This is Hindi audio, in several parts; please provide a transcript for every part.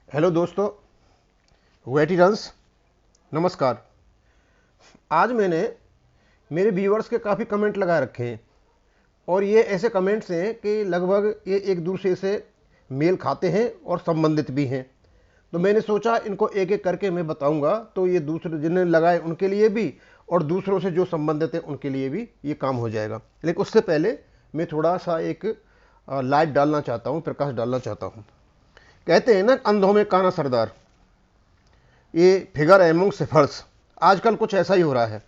हेलो दोस्तों, वेटिरन्स, नमस्कार। आज मैंने मेरे व्यूअर्स के काफ़ी कमेंट लगा रखे हैं और ये ऐसे कमेंट्स हैं कि लगभग ये एक दूसरे से मेल खाते हैं और संबंधित भी हैं। तो मैंने सोचा इनको एक एक करके मैं बताऊंगा, तो ये दूसरे जिन्हें लगाए उनके लिए भी और दूसरों से जो संबंधित है उनके लिए भी ये काम हो जाएगा। लेकिन उससे पहले मैं थोड़ा सा एक लाइट डालना चाहता हूँ, प्रकाश डालना चाहता हूँ। कहते हैं ना, अंधों में काना सरदार। ये फिगर एमंग सिफर्स आजकल कुछ ऐसा ही हो रहा है।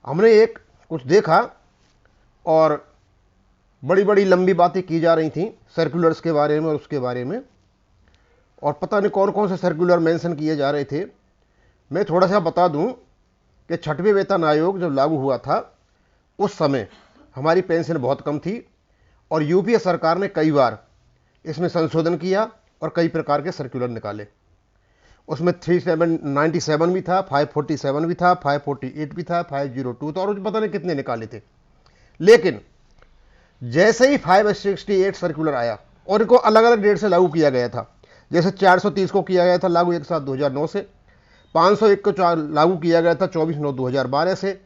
हमने एक कुछ देखा और बड़ी बड़ी लंबी बातें की जा रही थी सर्कुलर्स के बारे में और उसके बारे में, और पता नहीं कौन कौन से सर्कुलर मेंशन किए जा रहे थे। मैं थोड़ा सा बता दूं कि छठवें वेतन आयोग जब लागू हुआ था उस समय हमारी पेंशन बहुत कम थी और यूपीए सरकार ने कई बार इसमें संशोधन किया और कई प्रकार के सर्कुलर निकाले। उसमें 397 भी था, 547 भी था, 548 भी था, 502 था और पता नहीं कितने निकाले थे। लेकिन जैसे ही 568 सर्कुलर आया और इनको अलग अलग डेट से लागू किया गया था, जैसे 430 को किया गया था लागू एक साथ 2009 से, 501 को लागू किया गया था 24/9/2012 से,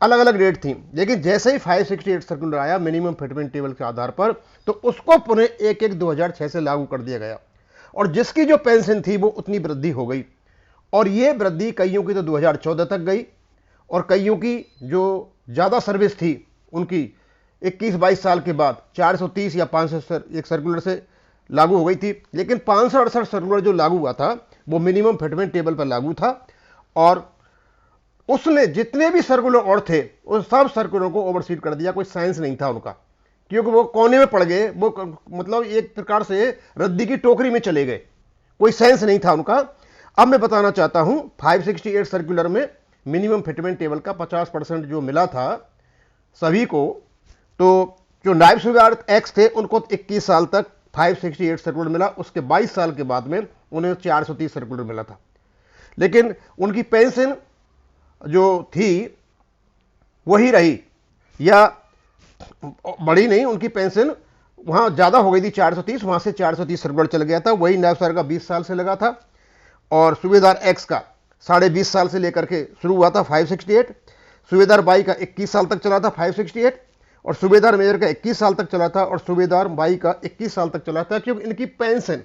अलग अलग डेट थी। लेकिन जैसे ही 568 सर्कुलर आया मिनिमम फिटमेंट टेबल के आधार पर, तो उसको पुनः 1/1/2006 से लागू कर दिया गया और जिसकी जो पेंशन थी वो उतनी वृद्धि हो गई। और ये वृद्धि कईयों की तो 2014 तक गई और कईयों की जो ज़्यादा सर्विस थी उनकी 21-22 साल के बाद 430 या 500 एक सर्कुलर से लागू हो गई थी। लेकिन 568 सर्कुलर जो लागू हुआ था वो मिनिमम फिटमेंट टेबल पर लागू था और उसने जितने भी सर्कुलर और थे उन सब सर्कुलरों को ओवरसीड कर दिया। कोई साइंस नहीं था उनका, क्योंकि वो कोने में पड़ गए, वो मतलब एक प्रकार से रद्दी की टोकरी में चले गए, कोई सेंस नहीं था उनका। अब मैं बताना चाहता हूं 568 सर्कुलर में मिनिमम फिटमेंट टेबल का 50% जो मिला था सभी को, तो जो नायब सूबेदार एक्स थे उनको 21 साल तक 568 सर्कुलर मिला, उसके 22 साल के बाद में उन्हें 430 सर्कुलर मिला था। लेकिन उनकी पेंशन जो थी वही रही या बड़ी नहीं, उनकी पेंशन वहां ज्यादा हो गई थी 430, वहां से 430 सर्कुलर चल गया था। वही नायब सर का 20 साल से लगा था और सूबेदार एक्स का 20.5 साल से लेकर के शुरू हुआ था 568, सूबेदार बाई का 21 साल तक चला था 568 और सूबेदार मेजर का 21 साल तक चला था और सूबेदार बाई का 21 साल तक चला था। क्योंकि इनकी पेंशन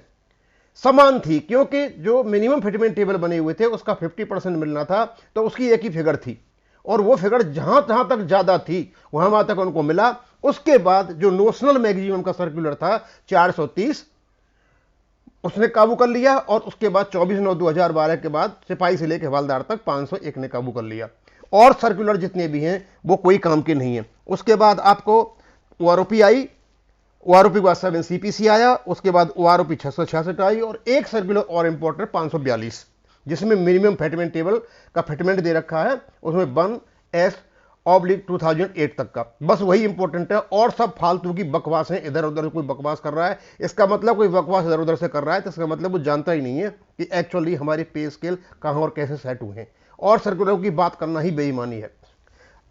समान थी, क्योंकि जो मिनिमम फिटमेंट टेबल बने हुए थे उसका 50% मिलना था, तो उसकी एक ही फिगर थी और वो फिगर जहां जहां तक ज्यादा थी वहां तक उनको मिला। उसके बाद जो नोशनल मैक्सिमम का सर्कुलर था 430, उसने काबू कर लिया और उसके बाद 24/9/2012 के बाद सिपाही से लेकर हवलदार तक 501 ने काबू कर लिया। और सर्कुलर जितने भी हैं वो कोई काम के नहीं है। उसके बाद आपको ओआरओपी आई, ओआरओपी के बाद 7 सीपीसी आया, उसके बाद ओआरओपी 666 आई और एक सर्कुलर और इंपॉर्टेंट 542, जिसमें मिनिमम फिटमेंट टेबल का फिटमेंट दे रखा है, उसमें 1S/2008 तक का, बस वही इंपॉर्टेंट है और सब फालतू की बकवास है। इधर उधर कोई बकवास कर रहा है, इसका मतलब कोई बकवास इधर उधर से कर रहा है तो इसका मतलब वो जानता ही नहीं है कि एक्चुअली हमारे पे स्केल कहां और कैसे सेट हुए हैं, और सर्कुलर की बात करना ही बेईमानी है।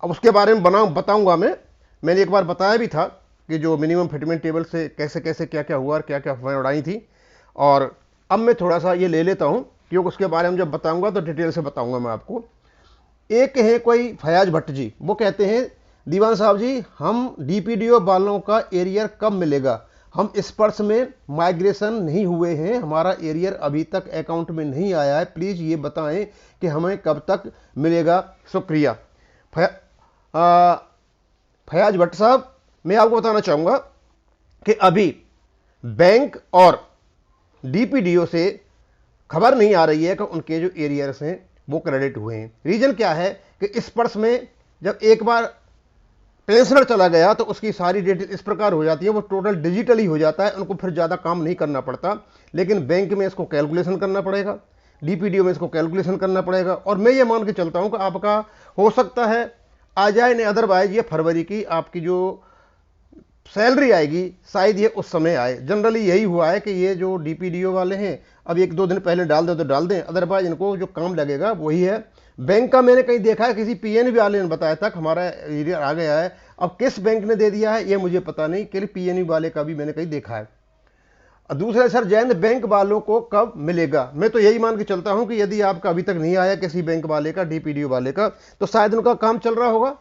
अब उसके बारे में बताऊंगा मैंने एक बार बताया भी था कि जो मिनिमम फिटमेंट टेबल से कैसे कैसे क्या क्या हुआ और क्या क्या अफवाहें उड़ाई थी। और अब मैं थोड़ा सा ये ले लेता हूं क्योंकि उसके बारे में जब बताऊंगा तो डिटेल से बताऊंगा मैं आपको। एक है कोई फयाज भट्ट जी, वो कहते हैं दीवान साहब जी, हम डीपीडीओ वालों का एरियर कब मिलेगा? हम इस पर्स में माइग्रेशन नहीं हुए हैं, हमारा एरियर अभी तक अकाउंट में नहीं आया है, प्लीज ये बताएं कि हमें कब तक मिलेगा, शुक्रिया। फयाज भट्ट साहब, मैं आपको बताना चाहूंगा कि अभी बैंक और डीपीडीओ से खबर नहीं आ रही है कि उनके जो एरियर्स हैं वो क्रेडिट हुए हैं। रीजन क्या है कि इस पर्स में जब एक बार पेंशनर चला गया तो उसकी सारी डिटेल इस प्रकार हो जाती है, वो टोटल डिजिटली हो जाता है, उनको फिर ज़्यादा काम नहीं करना पड़ता। लेकिन बैंक में इसको कैलकुलेशन करना पड़ेगा, डीपीडीओ में इसको कैलकुलेशन करना पड़ेगा। और मैं ये मान के चलता हूं कि आपका हो सकता है आ जाए, नहीं अदरवाइज ये फरवरी की आपकी जो सैलरी आएगी शायद ये उस समय आए। जनरली यही हुआ है कि ये जो डीपीडीओ वाले हैं अब 1-2 दिन पहले डाल दे तो डाल दें, अदरवाइज इनको जो काम लगेगा वही है। बैंक का मैंने कहीं देखा है, किसी पीएनबी वाले ने बताया था कि हमारा एरियर आ गया है। अब किस बैंक ने दे दिया है ये मुझे पता नहीं, कि पीएनबी वाले का भी मैंने कहीं देखा है। दूसरा सर जैन बैंक वालों को कब मिलेगा? मैं तो यही मान के चलता हूं कि यदि आपका अभी तक नहीं आया किसी बैंक वाले का, डीपीडीओ वाले का, तो शायद उनका काम चल रहा होगा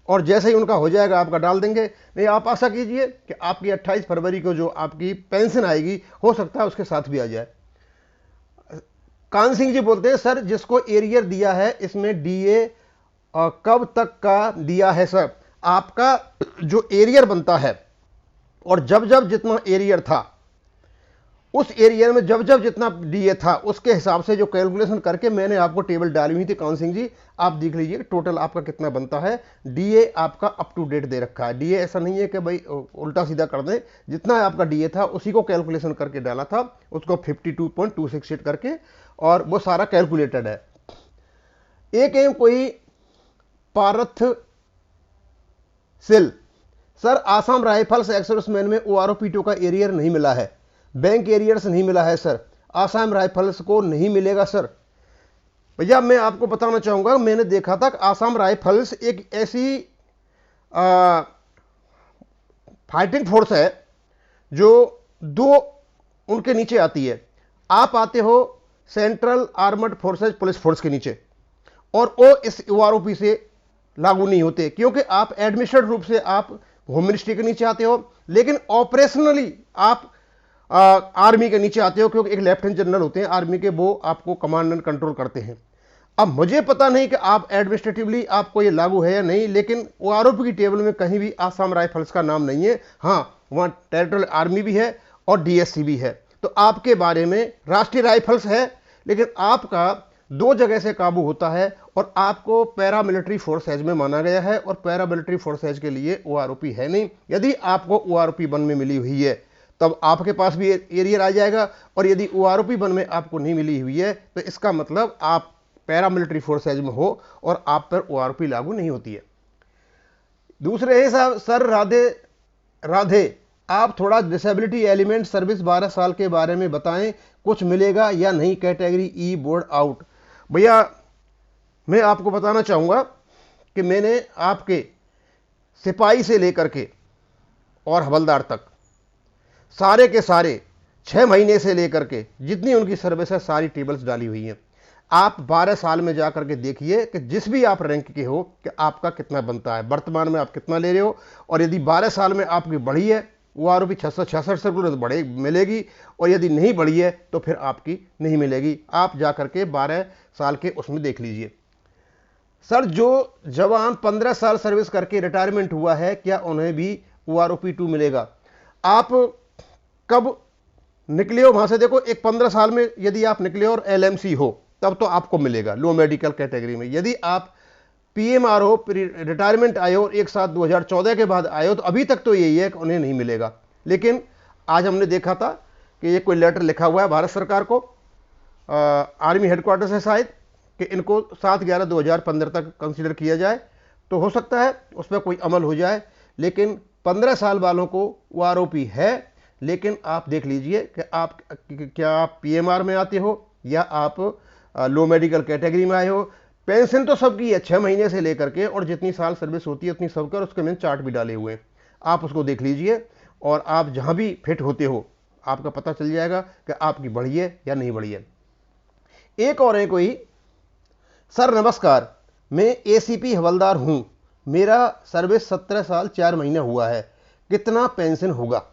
और जैसे ही उनका हो जाएगा आपका डाल देंगे। नहीं, आप आशा कीजिए कि आपकी 28 फरवरी को जो आपकी पेंशन आएगी हो सकता है उसके साथ भी आ जाए। कान सिंह जी बोलते हैं सर जिसको एरियर दिया है इसमें डीए कब तक का दिया है? सर आपका जो एरियर बनता है और जब जब जितना एरियर था उस एरियर में जब जब जितना डीए था उसके हिसाब से जो कैलकुलेशन करके मैंने आपको टेबल डाली हुई थी कान सिंह जी, आप देख लीजिए टोटल आपका कितना बनता है। डीए आपका अप टू डेट दे रखा है। डीए ऐसा नहीं है कि भाई उल्टा सीधा कर दें, जितना आपका डीए था उसी को कैलकुलेशन करके डाला था, उसको 52.268 करके, और वो सारा कैलकुलेटेड है। एक एम कोई पारथ सिल, सर आसाम राइफल्स एक्सर्विसमैन में ओआरओ का एरियर नहीं मिला है, बैंक एरियर्स नहीं मिला है सर, आसाम राइफल्स को नहीं मिलेगा सर। भैया मैं आपको बताना चाहूंगा, मैंने देखा था कि आसाम राइफल्स एक ऐसी फाइटिंग फोर्स है जो दो उनके नीचे आती है। आप आते हो central armoured forces police force के नीचे, और वो इस ओआरओपी से लागू नहीं होते क्योंकि आप एडमिनिस्ट्रेटिव रूप से आप होम मिनिस्ट्री के नीचे आते हो, लेकिन ऑपरेशनली आप आर्मी के नीचे आते हो क्योंकि एक लेफ्टिनेंट जनरल होते हैं आर्मी के, वो आपको कमांड एंड कंट्रोल करते हैं। अब मुझे पता नहीं कि आप एडमिनिस्ट्रेटिवली आपको ये लागू है या नहीं, लेकिन ओआरओपी की टेबल में कहीं भी आसाम राइफल्स का नाम नहीं है। हाँ, वहाँ टेरिटोरियल आर्मी भी है और डीएससी भी है, तो आपके बारे में राष्ट्रीय राइफल्स है, लेकिन आपका दो जगह से काबू होता है और आपको पैरामिलिट्री फोर्सेज में माना गया है, और पैरामिलिट्री फोर्सेज के लिए ओआरओपी है नहीं। यदि आपको ओआरओपी वन में मिली हुई है तब आपके पास भी एरियर आ जाएगा, और यदि ओआरओपी वन में आपको नहीं मिली हुई है तो इसका मतलब आप पैरामिलिट्री फोर्सेज में हो और आप पर ओआरओपी लागू नहीं होती है। दूसरे है साहब, सर राधे राधे, आप थोड़ा डिसेबिलिटी एलिमेंट सर्विस 12 साल के बारे में बताएं, कुछ मिलेगा या नहीं, कैटेगरी ई बोर्ड आउट। भैया मैं आपको बताना चाहूँगा कि मैंने आपके सिपाही से लेकर के और हवलदार तक सारे के सारे 6 महीने से लेकर के जितनी उनकी सर्विस है सारी टेबल्स डाली हुई हैं। आप 12 साल में जा करके देखिए कि जिस भी आप रैंक के हो कि आपका कितना बनता है, वर्तमान में आप कितना ले रहे हो, और यदि 12 साल में आपकी बढ़ी है ओआरओपी 666 से तो बढ़े मिलेगी, और यदि नहीं बढ़ी है तो फिर आपकी नहीं मिलेगी। आप जा करके 12 साल के उसमें देख लीजिए। सर जो जवान 15 साल सर्विस करके रिटायरमेंट हुआ है क्या उन्हें भी ओआरओपी 2 मिलेगा? आप कब निकले हो वहां से देखो, एक 15 साल में यदि आप निकले और एलएमसी हो तब तो आपको मिलेगा लो मेडिकल कैटेगरी में। यदि आप पीएमआर हो, रिटायरमेंट आए हो और एक साथ 2014 के बाद आए हो, तो अभी तक तो यही है कि उन्हें नहीं मिलेगा। लेकिन आज हमने देखा था कि ये कोई लेटर लिखा हुआ है भारत सरकार को, आर्मी हेडक्वार्टर से शायद, कि इनको 7/11/2015 तक कंसीडर किया जाए, तो हो सकता है उस पर कोई अमल हो जाए। लेकिन 15 साल वालों को ओआरओपी है, लेकिन आप देख लीजिए कि आप क्या आप पीएमआर में आते हो या आप लो मेडिकल कैटेगरी में आए हो। पेंशन तो सबकी है 6 महीने से लेकर के, और जितनी साल सर्विस होती है उतनी सबका, और उसके मैंने चार्ट भी डाले हुए हैं, आप उसको देख लीजिए, और आप जहां भी फिट होते हो आपका पता चल जाएगा कि आपकी बढ़ी है या नहीं बढ़ी है। एक और है कोई, सर नमस्कार, मैं एसीपी हवलदार हूं, मेरा सर्विस 17 साल 4 महीने हुआ है, कितना पेंशन होगा?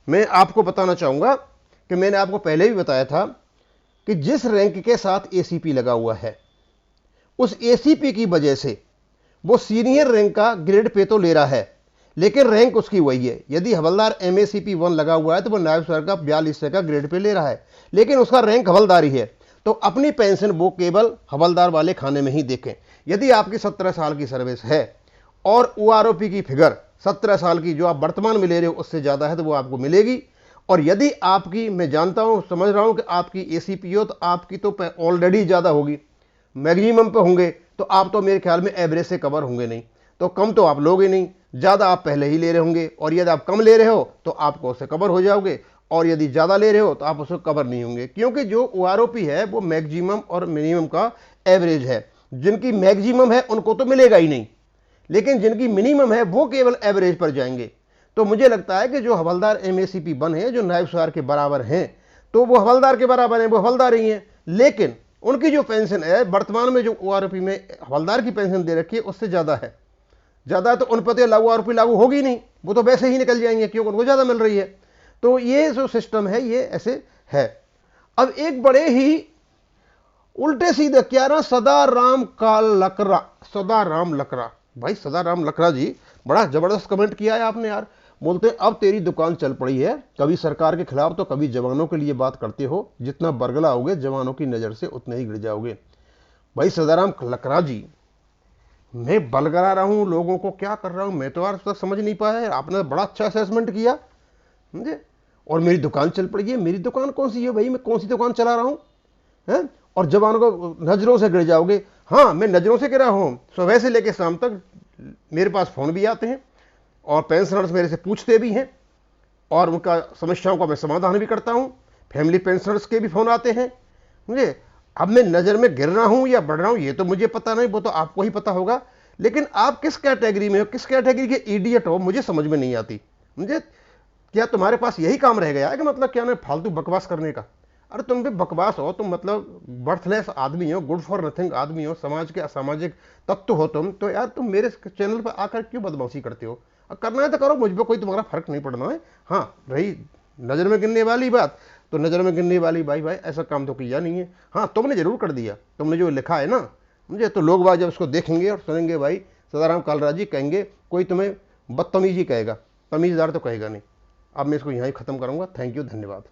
मैं आपको बताना चाहूंगा कि मैंने आपको पहले भी बताया था कि जिस रैंक के साथ एसीपी लगा हुआ है उस एसीपी की वजह से वो सीनियर रैंक का ग्रेड पे तो ले रहा है, लेकिन रैंक उसकी वही है। यदि हवलदार एमएसीपी 1 लगा हुआ है तो वो नायब सर का 42 का ग्रेड पे ले रहा है, लेकिन उसका रैंक हवलदार ही है, तो अपनी पेंशन वो केवल हवलदार वाले खाने में ही देखें। यदि आपकी 17 साल की सर्विस है और ओआरओपी की फिगर 17 साल की जो आप वर्तमान में ले रहे हो उससे ज़्यादा है तो वो आपको मिलेगी। और यदि आपकी, मैं जानता हूँ, समझ रहा हूँ कि आपकी एसीपी हो तो आपकी तो ऑलरेडी ज़्यादा होगी, मैक्सिमम पे होंगे, तो आप तो मेरे ख्याल में एवरेज से कवर होंगे नहीं, तो कम तो आप लोगे नहीं, ज़्यादा आप पहले ही ले रहे होंगे, और यदि आप कम ले रहे हो तो आपको उससे कवर हो जाओगे, और यदि ज़्यादा ले रहे हो तो आप उससे कवर नहीं होंगे, क्योंकि जो ओआरओपी है वो मैक्सिमम और मिनिमम का एवरेज है। जिनकी मैक्सिमम है उनको तो मिलेगा ही नहीं, लेकिन जिनकी मिनिमम है वो केवल एवरेज पर जाएंगे। तो मुझे लगता है कि जो हवलदार एमएसीपी बने, जो नायब सवार के बराबर हैं, तो वो हवलदार के बराबर हैं, वो हवलदार ही हैं। लेकिन उनकी जो पेंशन है वर्तमान में जो ओआरओपी में हवलदार की पेंशन दे रखी है उससे ज़्यादा है। ज़्यादा तो उन पर तो लागू आरोपी लागू होगी नहीं, वो तो वैसे ही निकल जाएंगे क्योंकि उनको ज़्यादा मिल रही है। तो ये जो सिस्टम है ये ऐसे है। अब एक बड़े ही उल्टे सीधे क्या रहा, सदाराम लकड़ा, सदाराम लकड़ा, भाई सदाराम लकड़ा जी बड़ा जबरदस्त कमेंट किया है आपने यार। बोलते हैं अब तेरी दुकान चल पड़ी है, कभी सरकार के खिलाफ तो कभी जवानों के लिए बात करते हो, जितना बरगलाओगे जवानों की नज़र से उतने ही गिर जाओगे। भाई सदाराम लकड़ा जी, मैं बलगरा रहा हूं, लोगों को क्या कर रहा हूं मैं तो आज तक समझ नहीं पाया है। आपने बड़ा अच्छा असेसमेंट किया, समझे। और मेरी दुकान चल पड़ी है, मेरी दुकान कौन सी है भाई, मैं कौन सी दुकान चला रहा हूं है? और जवानों को नजरों से गिर जाओगे। हाँ, मैं नजरों से गिरा हूं, सुबह से लेकर शाम तक मेरे पास फोन भी आते हैं और पेंशनर्स मेरे से पूछते भी हैं और उनका समस्याओं का मैं समाधान भी करता हूं। फैमिली पेंशनर्स के भी फोन आते हैं मुझे। अब मैं नज़र में गिर रहा हूं या बढ़ रहा हूं ये तो मुझे पता नहीं, वो तो आपको ही पता होगा। लेकिन आप किस कैटेगरी में हो, किस कैटेगरी के इडियट हो, मुझे समझ में नहीं आती। मुझे क्या तुम्हारे पास यही काम रह गया है कि मतलब क्या ना फालतू बकवास करने का? अरे तुम भी बकवास हो, तुम मतलब बर्थलेस आदमी हो, गुड फॉर नथिंग आदमी हो, समाज के असामाजिक तत्व हो तुम। तो यार तुम मेरे चैनल पर आकर क्यों बदमाशी करते हो? अब करना है तो करो, मुझ पर कोई तुम्हारा फर्क नहीं पड़ना है। हाँ, रही नज़र में गिनने वाली बात, तो नज़र में गिनने वाली भाई ऐसा काम तो किया नहीं है। हाँ, तुमने जरूर कर दिया, तुमने जो लिखा है ना मुझे, तो लोग बाग जब उसको देखेंगे और सुनेंगे भाई सदाराम कालरा जी कहेंगे, कोई तुम्हें बदतमीजी कहेगा, तमीज़दार तो कहेगा नहीं। अब मैं इसको यहीं ख़त्म करूँगा। थैंक यू, धन्यवाद।